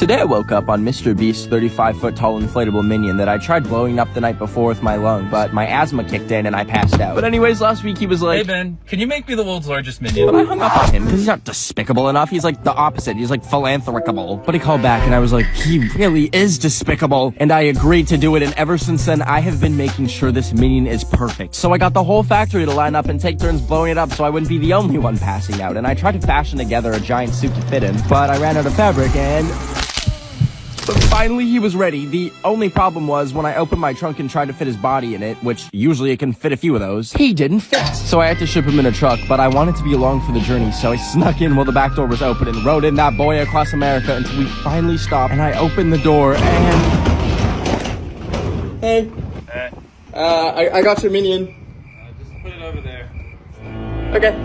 Today I woke up on Mr. Beast's 35-foot tall inflatable minion that I tried blowing up the night before with my lung, but my asthma kicked in and I passed out. But anyways, last week he was like, "Hey Ben, can you make me the world's largest minion?" But I hung up on him because he's not despicable enough. He's like the opposite. He's like philanthropicable. But he called back and I was like, he really is despicable. And I agreed to do it, and ever since then I have been making sure this minion is perfect. So I got the whole factory to line up and take turns blowing it up so I wouldn't be the only one passing out. And I tried to fashion together a giant suit to fit him, but I ran out of fabric and... But finally he was ready. The only problem was when I opened my trunk and tried to fit his body in it, which usually it can fit a few of those, he didn't fit. So I had to ship him in a truck, but I wanted to be along for the journey, so I snuck in while the back door was open and rode in that boy across America until we finally stopped, and I opened the door and... Hey. Hey. I got your minion. Just put it over there. Okay.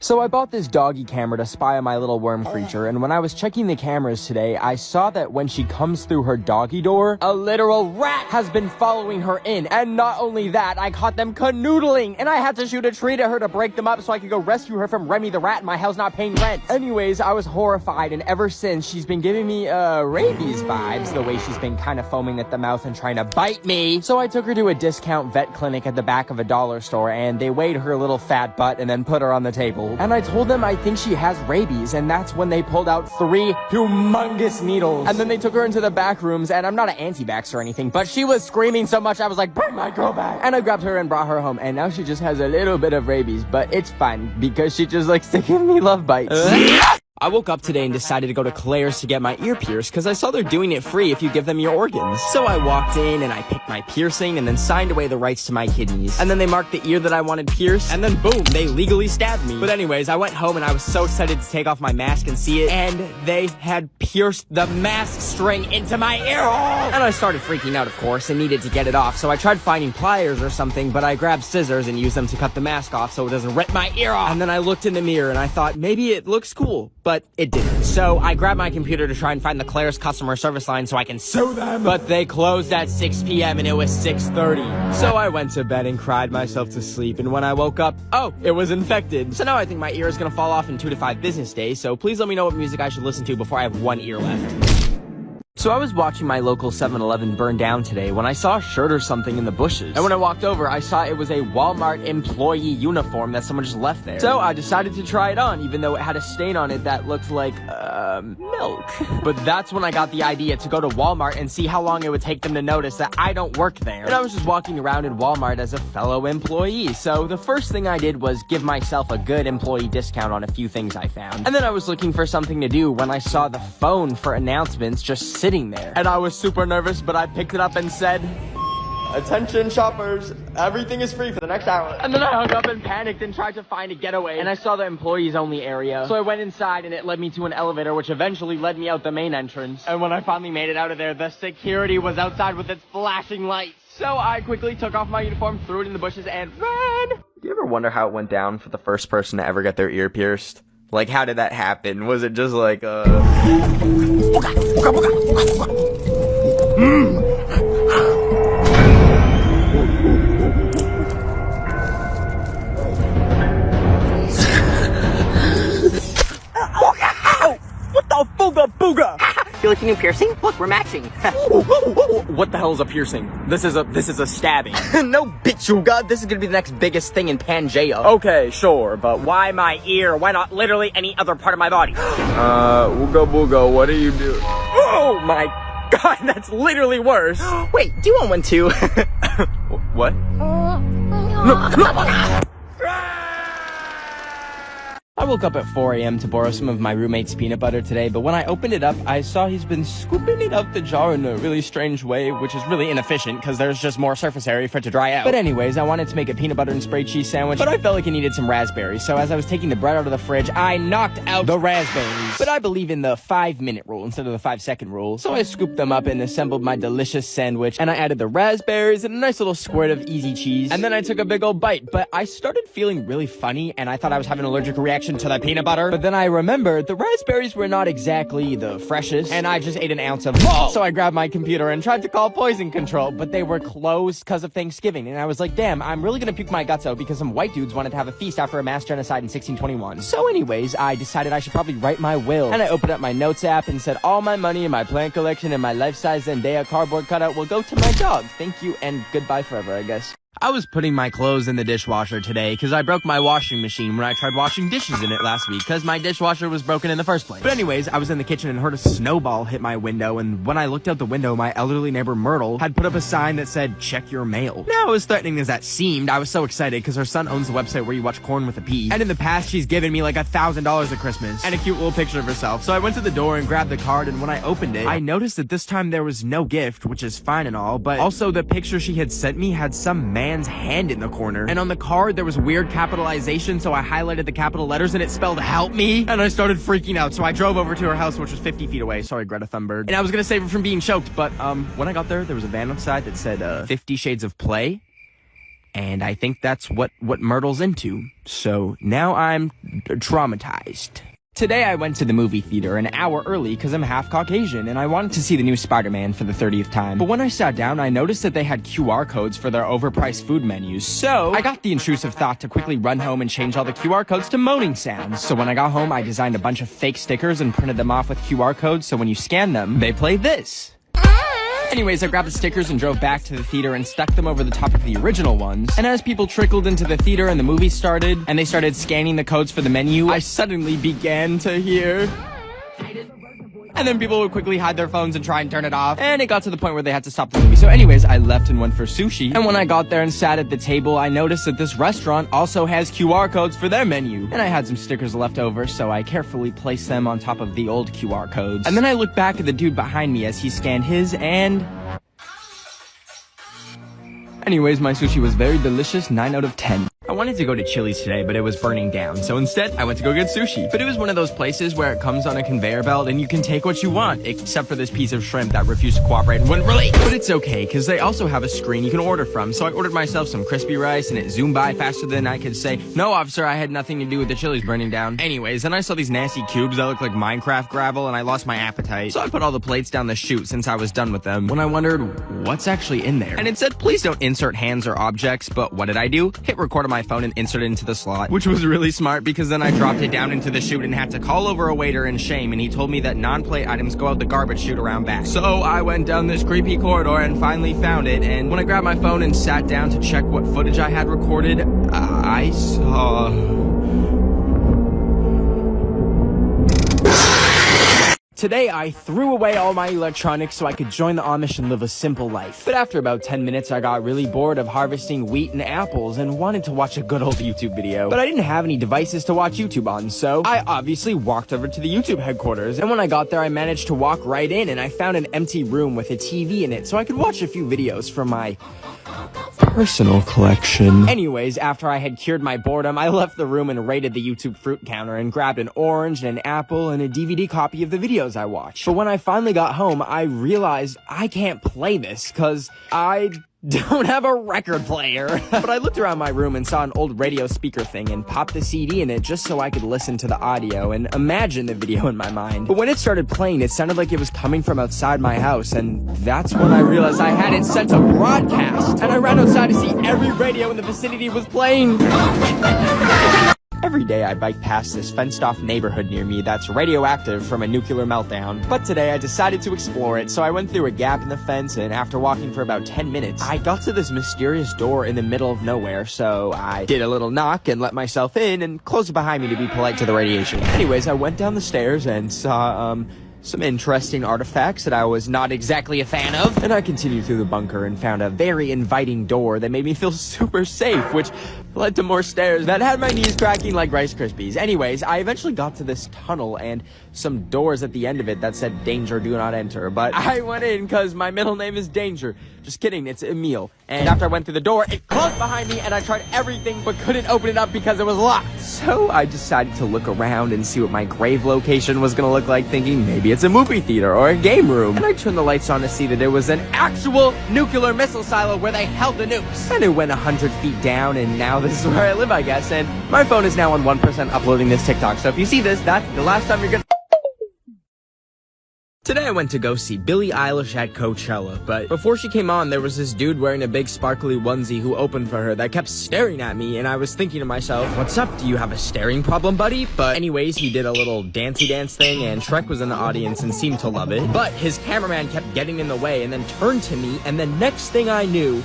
So I bought this doggy camera to spy on my little worm creature, and when I was checking the cameras today, I saw that when she comes through her doggy door, a literal rat has been following her in. And not only that, I caught them canoodling, and I had to shoot a tree at her to break them up so I could go rescue her from Remy the rat in my house not paying rent. Anyways, I was horrified, and ever since, she's been giving me, rabies vibes, the way she's been kind of foaming at the mouth and trying to bite me. So I took her to a discount vet clinic at the back of a dollar store, and they weighed her little fat butt and then put her on the table. And I told them I think she has rabies, and that's when they pulled out 3 humongous needles. And then they took her into the back rooms, and I'm not an anti-vax or anything, but she was screaming so much I was like, bring my girl back. And I grabbed her and brought her home, and now she just has a little bit of rabies, but it's fine because she just likes to give me love bites. I woke up today and decided to go to Claire's to get my ear pierced because I saw they're doing it free if you give them your organs. So I walked in and I picked my piercing and then signed away the rights to my kidneys. And then they marked the ear that I wanted pierced, and then boom, they legally stabbed me. But anyways, I went home and I was so excited to take off my mask and see it, and they had pierced the mask string into my ear hole! And I started freaking out, of course, and needed to get it off. So I tried finding pliers or something, but I grabbed scissors and used them to cut the mask off so it doesn't rip my ear off. And then I looked in the mirror and I thought, maybe it looks cool. But it didn't. So I grabbed my computer to try and find the Claire's customer service line so I can sue them. But they closed at 6 p.m. and it was 6:30. So I went to bed and cried myself to sleep. And when I woke up, oh, it was infected. So now I think my ear is gonna fall off in 2 to 5 business days. So please let me know what music I should listen to before I have 1 ear left. So I was watching my local 7-Eleven burn down today when I saw a shirt or something in the bushes. And when I walked over, I saw it was a Walmart employee uniform that someone just left there. So I decided to try it on, even though it had a stain on it that looked like, milk. But that's when I got the idea to go to Walmart and see how long it would take them to notice that I don't work there. And I was just walking around in Walmart as a fellow employee. So the first thing I did was give myself a good employee discount on a few things I found. And then I was looking for something to do when I saw the phone for announcements just sitting there. And I was super nervous, but I picked it up and said, attention shoppers, everything is free for the next hour. And then I hung up and panicked and tried to find a getaway, and I saw the employees only area. So I went inside and it led me to an elevator, which eventually led me out the main entrance. And when I finally made it out of there, the security was outside with its flashing lights. So I quickly took off my uniform, threw it in the bushes, and ran. Do you ever wonder how it went down for the first person to ever get their ear pierced? Like, how did that happen? Was it just like, What the booga? You like a new piercing? Look, we're matching. What the hell is a piercing? This is a stabbing. No, bitchuga. This is gonna be the next biggest thing in Pangea. Okay, sure, but why my ear? Why not literally any other part of my body? Ooga booga, what are you doing? Oh my god, that's literally worse. Wait, do you want one too? What? No. I woke up at 4 a.m. to borrow some of my roommate's peanut butter today, but when I opened it up, I saw he's been scooping it out the jar in a really strange way, which is really inefficient because there's just more surface area for it to dry out. But anyways, I wanted to make a peanut butter and spray cheese sandwich, but I felt like it needed some raspberries, so as I was taking the bread out of the fridge, I knocked out the raspberries. But I believe in the 5-minute rule instead of the 5-second rule, so I scooped them up and assembled my delicious sandwich, and I added the raspberries and a nice little squirt of easy cheese, and then I took a big old bite, but I started feeling really funny, and I thought I was having an allergic reaction into the peanut butter. But then I remembered the raspberries were not exactly the freshest, and I just ate an ounce of both. So I grabbed my computer and tried to call poison control, but they were closed because of Thanksgiving. And I was like, damn, I'm really gonna puke my guts out because some white dudes wanted to have a feast after a mass genocide in 1621. So anyways, I decided I should probably write my will. And I opened up my notes app and said all my money and my plant collection and my life-size Zendaya cardboard cutout will go to my dog. Thank you and goodbye forever, I guess. I was putting my clothes in the dishwasher today because I broke my washing machine when I tried washing dishes in it last week because my dishwasher was broken in the first place. But anyways, I was in the kitchen and heard a snowball hit my window, and when I looked out the window, my elderly neighbor Myrtle had put up a sign that said, check your mail. Now, as threatening as that seemed, I was so excited because her son owns a website where you watch Corn with a P. And in the past, she's given me like $1,000 at Christmas and a cute little picture of herself. So I went to the door and grabbed the card, and when I opened it, I noticed that this time there was no gift, which is fine and all, but also the picture she had sent me had some man's hand in the corner. And on the card, there was weird capitalization, so I highlighted the capital letters and it spelled help me. And I started freaking out, so I drove over to her house, which was 50 feet away. Sorry, Greta Thunberg. And I was gonna save her from being choked, but when I got there was a van outside that said 50 Shades of Play. And I think that's what Myrtle's into. So now I'm traumatized. Today I went to the movie theater an hour early because I'm half Caucasian and I wanted to see the new Spider-Man for the 30th time. But when I sat down, I noticed that they had QR codes for their overpriced food menus. So I got the intrusive thought to quickly run home and change all the QR codes to moaning sounds. So when I got home, I designed a bunch of fake stickers and printed them off with QR codes so when you scan them, they play this. Anyways, I grabbed the stickers and drove back to the theater and stuck them over the top of the original ones. And as people trickled into the theater and the movie started, and they started scanning the codes for the menu, I suddenly began to hear... And then people would quickly hide their phones and try and turn it off. And it got to the point where they had to stop the movie. So anyways, I left and went for sushi. And when I got there and sat at the table, I noticed that this restaurant also has QR codes for their menu. And I had some stickers left over, so I carefully placed them on top of the old QR codes. And then I looked back at the dude behind me as he scanned his, and... Anyways, my sushi was very delicious, 9 out of 10. I wanted to go to Chili's today, but it was burning down, so instead, I went to go get sushi. But it was one of those places where it comes on a conveyor belt and you can take what you want, except for this piece of shrimp that refused to cooperate and wouldn't release. But it's okay, because they also have a screen you can order from, so I ordered myself some crispy rice, and it zoomed by faster than I could say, "No, officer, I had nothing to do with the Chili's burning down." Anyways, then I saw these nasty cubes that look like Minecraft gravel, and I lost my appetite. So I put all the plates down the chute since I was done with them, when I wondered, what's actually in there? And it said, please don't insert hands or objects, but what did I do? Hit record on my phone and insert it into the slot, which was really smart because then I dropped it down into the chute and had to call over a waiter in shame, and he told me that non-plate items go out the garbage chute around back. So I went down this creepy corridor and finally found it, and when I grabbed my phone and sat down to check what footage I had recorded, I saw... Today, I threw away all my electronics so I could join the Amish and live a simple life. But after about 10 minutes, I got really bored of harvesting wheat and apples and wanted to watch a good old YouTube video. But I didn't have any devices to watch YouTube on, so I obviously walked over to the YouTube headquarters. And when I got there, I managed to walk right in, and I found an empty room with a TV in it so I could watch a few videos from my personal collection. Anyways, after I had cured my boredom, I left the room and raided the YouTube fruit counter and grabbed an orange and an apple and a DVD copy of the videos I watched. But when I finally got home, I realized I can't play this because I don't have a record player. But I looked around my room and saw an old radio speaker thing and popped the CD in it just so I could listen to the audio and imagine the video in my mind. But when it started playing, it sounded like it was coming from outside my house, and that's when I realized I had it set to broadcast. And I ran outside to see every radio in the vicinity was playing. Every day I bike past this fenced-off neighborhood near me that's radioactive from a nuclear meltdown. But today I decided to explore it, so I went through a gap in the fence, and after walking for about 10 minutes, I got to this mysterious door in the middle of nowhere, so I did a little knock and let myself in and closed it behind me to be polite to the radiation. Anyways, I went down the stairs and saw, some interesting artifacts that I was not exactly a fan of. And I continued through the bunker and found a very inviting door that made me feel super safe, which led to more stairs that had my knees cracking like Rice Krispies. Anyways, I eventually got to this tunnel and some doors at the end of it that said danger, do not enter. But I went in because my middle name is Danger. Just kidding, it's Emil. And after I went through the door, it closed behind me and I tried everything but couldn't open it up because it was locked. So I decided to look around and see what my grave location was gonna look like, thinking maybe it's a movie theater or a game room. And I turned the lights on to see that it was an actual nuclear missile silo where they held the nukes. And it went 100 feet down, and now now this is where I live, I guess, and my phone is now on 1% uploading this TikTok, so if you see this, that's the last time you're gonna... Today I went to go see Billie Eilish at Coachella, but before she came on, there was this dude wearing a big sparkly onesie who opened for her that kept staring at me, and I was thinking to myself, what's up, do you have a staring problem, buddy? But anyways, he did a little dancey dance thing, and Shrek was in the audience and seemed to love it, but his cameraman kept getting in the way and then turned to me, and the next thing I knew,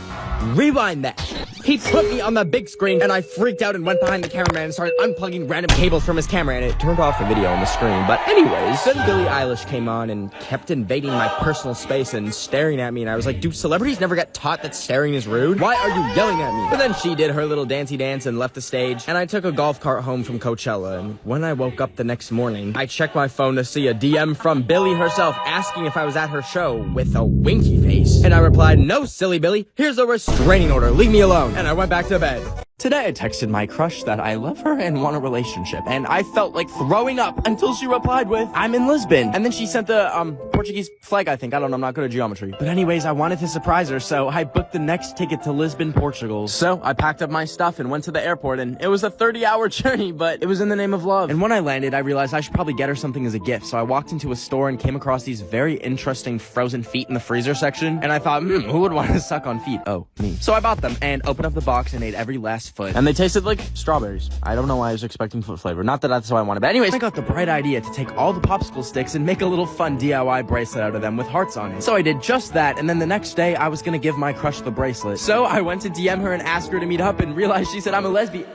rewind that. He put me on the big screen, and I freaked out and went behind the cameraman and started unplugging random cables from his camera, and it turned off the video on the screen. But anyways, then Billie Eilish came on and kept invading my personal space and staring at me, and I was like, do celebrities never get taught that staring is rude? Why are you yelling at me? But then she did her little dancey dance and left the stage, and I took a golf cart home from Coachella, and when I woke up the next morning, I checked my phone to see a DM from Billie herself asking if I was at her show with a winky face, and I replied, no, silly Billie, here's a restraining order, leave me alone. And I went back to bed. Today I texted my crush that I love her and want a relationship, and I felt like throwing up until she replied with, I'm in Lisbon. And then she sent the, Portuguese flag, I think. I don't know, I'm not good at geometry. But anyways, I wanted to surprise her, so I booked the next ticket to Lisbon, Portugal. So I packed up my stuff and went to the airport, and it was a 30-hour journey, but it was in the name of love. And when I landed, I realized I should probably get her something as a gift, so I walked into a store and came across these very interesting frozen feet in the freezer section, and I thought, who would want to suck on feet? Oh, me. So I bought them, and opened up the box and ate every last foot. And they tasted like strawberries. I don't know why I was expecting foot flavor. Not that that's what I wanted, but anyways, I got the bright idea to take all the popsicle sticks and make a little fun DIY bracelet out of them with hearts on it. So I did just that, and then the next day, I was gonna give my crush the bracelet. So I went to DM her and asked her to meet up and realized she said, I'm a lesbian.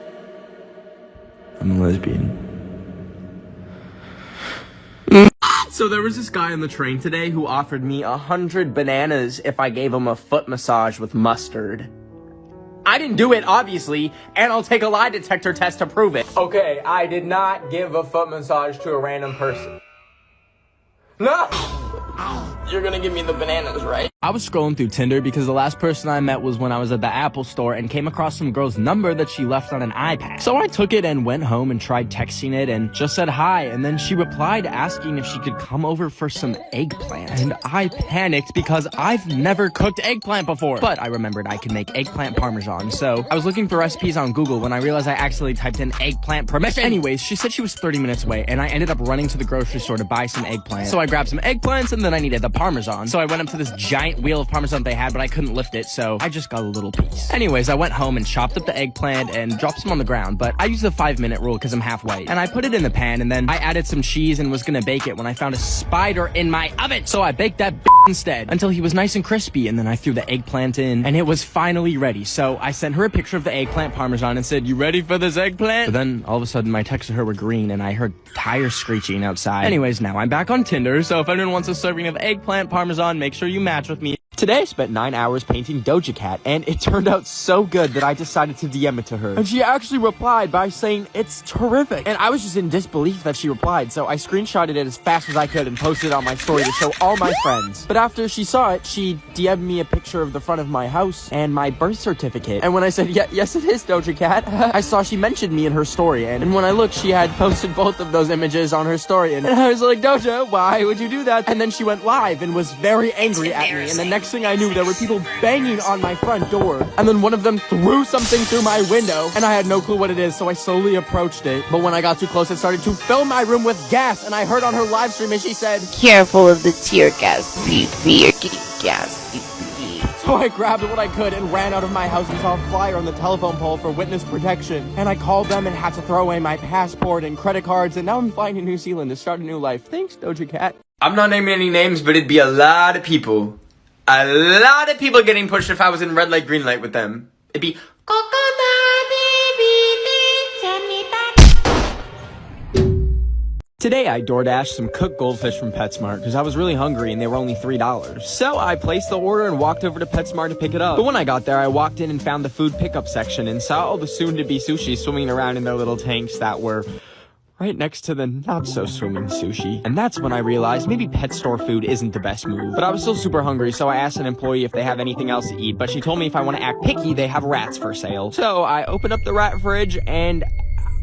I'm a lesbian. So there was this guy on the train today who offered me 100 bananas if I gave him a foot massage with mustard. I didn't do it, obviously, and I'll take a lie detector test to prove it. Okay, I did not give a foot massage to a random person. No! You're gonna give me the bananas, right? I was scrolling through Tinder because the last person I met was when I was at the Apple store and came across some girl's number that she left on an iPad. So I took it and went home and tried texting it and just said hi, and then she replied asking if she could come over for some eggplant. And I panicked because I've never cooked eggplant before. But I remembered I could make eggplant parmesan, so I was looking for recipes on Google when I realized I accidentally typed in eggplant permission. Anyways, she said she was 30 minutes away, and I ended up running to the grocery store to buy some eggplant. So I grabbed some eggplants, and then I needed the parmesan. So I went up to this giant wheel of parmesan they had, but I couldn't lift it, so I just got a little piece. Anyways, I went home and chopped up the eggplant and dropped some on the ground, but I used the 5-minute rule because I'm half white. And I put it in the pan, and then I added some cheese and was gonna bake it when I found a spider in my oven. So I baked that instead until he was nice and crispy, and then I threw the eggplant in, and it was finally ready. So I sent her a picture of the eggplant parmesan and said, you ready for this eggplant? But then all of a sudden my texts to her were green, and I heard tires screeching outside. Anyways, now I'm back on Tinder, so if anyone wants a serving of eggplant parmesan, make sure you match with me. Today I spent 9 hours painting Doja Cat, and it turned out so good that I decided to DM it to her. And she actually replied by saying, it's terrific. And I was just in disbelief that she replied, so I screenshotted it as fast as I could and posted it on my story to show all my friends. But after she saw it, she DM'd me a picture of the front of my house and my birth certificate. And when I said, yes it is Doja Cat, I saw she mentioned me in her story, and when I looked, she had posted both of those images on her story, and I was like, Doja, why would you do that? And then she went live and was very angry at me, and the next thing I knew, there were people banging on my front door, and then one of them threw something through my window, and I had no clue what it is, so I slowly approached it. But when I got too close, it started to fill my room with gas, and I heard on her live stream, and she said, careful of the tear gas, you're getting gas. So I grabbed what I could and ran out of my house and saw a flyer on the telephone pole for witness protection. And I called them and had to throw away my passport and credit cards, and now I'm flying to New Zealand to start a new life. Thanks, Doja Cat. I'm not naming any names, but it'd be a lot of people. A lot of people getting pushed if I was in red light, green light with them. It'd be Today I DoorDashed some cooked goldfish from PetSmart because I was really hungry and they were only $3. So I placed the order and walked over to PetSmart to pick it up. But when I got there, I walked in and found the food pickup section and saw all the soon-to-be sushi swimming around in their little tanks that were right next to the not-so-swimming sushi. And that's when I realized maybe pet store food isn't the best move. But I was still super hungry, so I asked an employee if they have anything else to eat, but she told me if I want to act picky, they have rats for sale. So I opened up the rat fridge and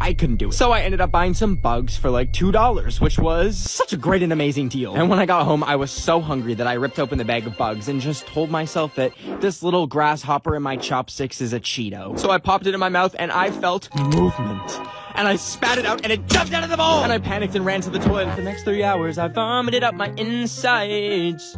I couldn't do it. So I ended up buying some bugs for like $2, which was such a great and amazing deal. And when I got home, I was so hungry that I ripped open the bag of bugs and just told myself that this little grasshopper in my chopsticks is a Cheeto. So I popped it in my mouth and I felt movement. And I spat it out and it jumped out of the bowl! And I panicked and ran to the toilet. And for the next 3 hours, I vomited up my insides.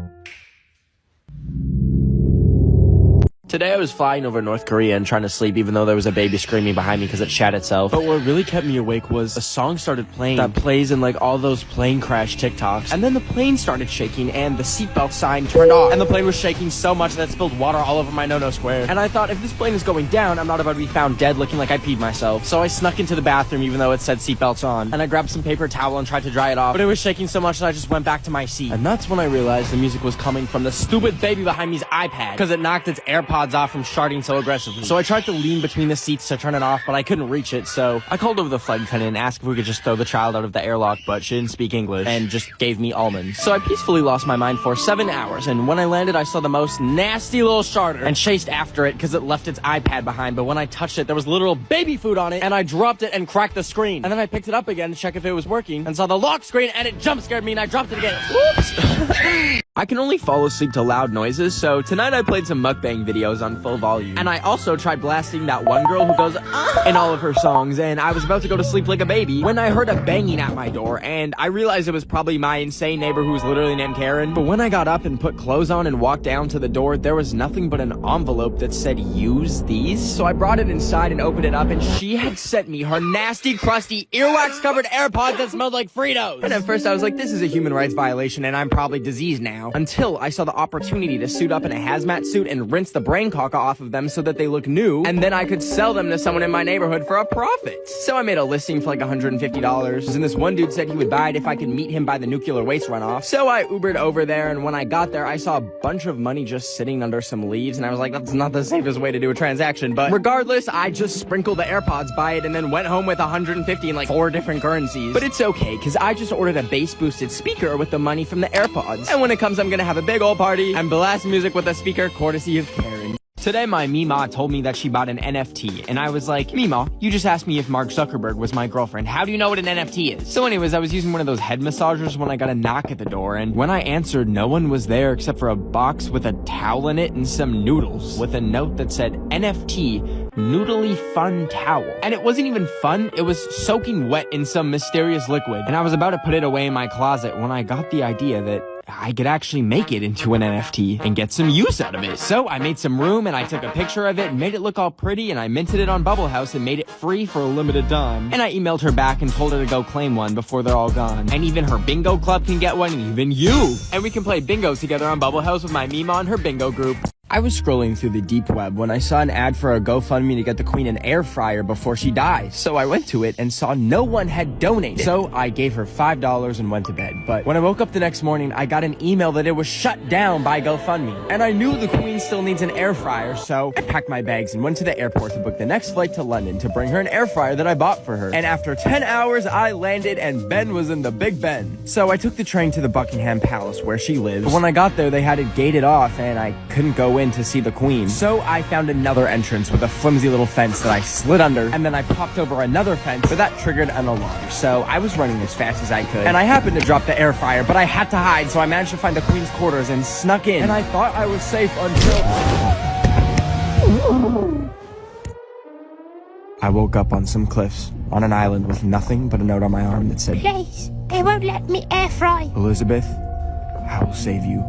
Today I was flying over North Korea and trying to sleep even though there was a baby screaming behind me because it shat itself. But what really kept me awake was a song started playing that plays in like all those plane crash TikToks. And then the plane started shaking and the seatbelt sign turned off. And the plane was shaking so much that it spilled water all over my no-no square. And I thought, if this plane is going down, I'm not about to be found dead looking like I peed myself. So I snuck into the bathroom even though it said seatbelts on. And I grabbed some paper towel and tried to dry it off. But it was shaking so much that I just went back to my seat. And that's when I realized the music was coming from the stupid baby behind me's iPad because it knocked its AirPods off from starting so aggressively. So I tried to lean between the seats to turn it off, but I couldn't reach it, so I called over the flight attendant and asked if we could just throw the child out of the airlock, but she didn't speak English and just gave me almonds. So I peacefully lost my mind for 7 hours, and when I landed, I saw the most nasty little starter and chased after it because it left its iPad behind, but when I touched it, there was literal baby food on it, and I dropped it and cracked the screen. And then I picked it up again to check if it was working, and saw the lock screen, and it jump scared me, and I dropped it again. Whoops! I can only fall asleep to loud noises, so tonight I played some mukbang videos on full volume. And I also tried blasting that one girl who goes in all of her songs, and I was about to go to sleep like a baby when I heard a banging at my door, and I realized it was probably my insane neighbor who was literally named Karen. But when I got up and put clothes on and walked down to the door, there was nothing but an envelope that said, "Use these." So I brought it inside and opened it up, and she had sent me her nasty, crusty, earwax-covered AirPods that smelled like Fritos. And at first I was like, this is a human rights violation, and I'm probably diseased now. Until I saw the opportunity to suit up in a hazmat suit and rinse the brain caca off of them so that they look new, and then I could sell them to someone in my neighborhood for a profit. So I made a listing for like $150, and this one dude said he would buy it if I could meet him by the nuclear waste runoff. So I Ubered over there, and when I got there, I saw a bunch of money just sitting under some leaves, and I was like, that's not the safest way to do a transaction, but regardless, I just sprinkled the AirPods by it and then went home with 150 in like 4 different currencies. But it's okay, because I just ordered a bass-boosted speaker with the money from the AirPods, and when it comes, I'm gonna have a big old party and blast music with a speaker courtesy of Karen. Today, my Mima told me that she bought an NFT, and I was like, Mima, you just asked me if Mark Zuckerberg was my girlfriend. How do you know what an NFT is? So anyways, I was using one of those head massagers when I got a knock at the door, and when I answered, no one was there except for a box with a towel in it and some noodles, with a note that said, NFT, noodly fun towel. And it wasn't even fun, it was soaking wet in some mysterious liquid, and I was about to put it away in my closet when I got the idea that I could actually make it into an NFT and get some use out of it. So I made some room and I took a picture of it and made it look all pretty, and I minted it on Bubble House and made it free for a limited time. And I emailed her back and told her to go claim one before they're all gone. And even her bingo club can get one, and even you. And we can play bingo together on Bubble House with my Mima and her bingo group. I was scrolling through the deep web when I saw an ad for a GoFundMe to get the Queen an air fryer before she dies. So I went to it and saw no one had donated. So I gave her $5 and went to bed. But when I woke up the next morning, I got an email that it was shut down by GoFundMe. And I knew the Queen still needs an air fryer, so I packed my bags and went to the airport to book the next flight to London to bring her an air fryer that I bought for her. And after 10 hours, I landed and Ben was in the Big Ben. So I took the train to the Buckingham Palace where she lives. But when I got there, they had it gated off and I couldn't go in to see the Queen. So I found another entrance with a flimsy little fence that I slid under, and then I popped over another fence, but that triggered an alarm. So I was running as fast as I could, and I happened to drop the air fryer, but I had to hide, so I managed to find the Queen's quarters and snuck in. And I thought I was safe until I woke up on some cliffs on an island with nothing but a note on my arm that said, Please, they won't let me air fry. Elizabeth, I will save you.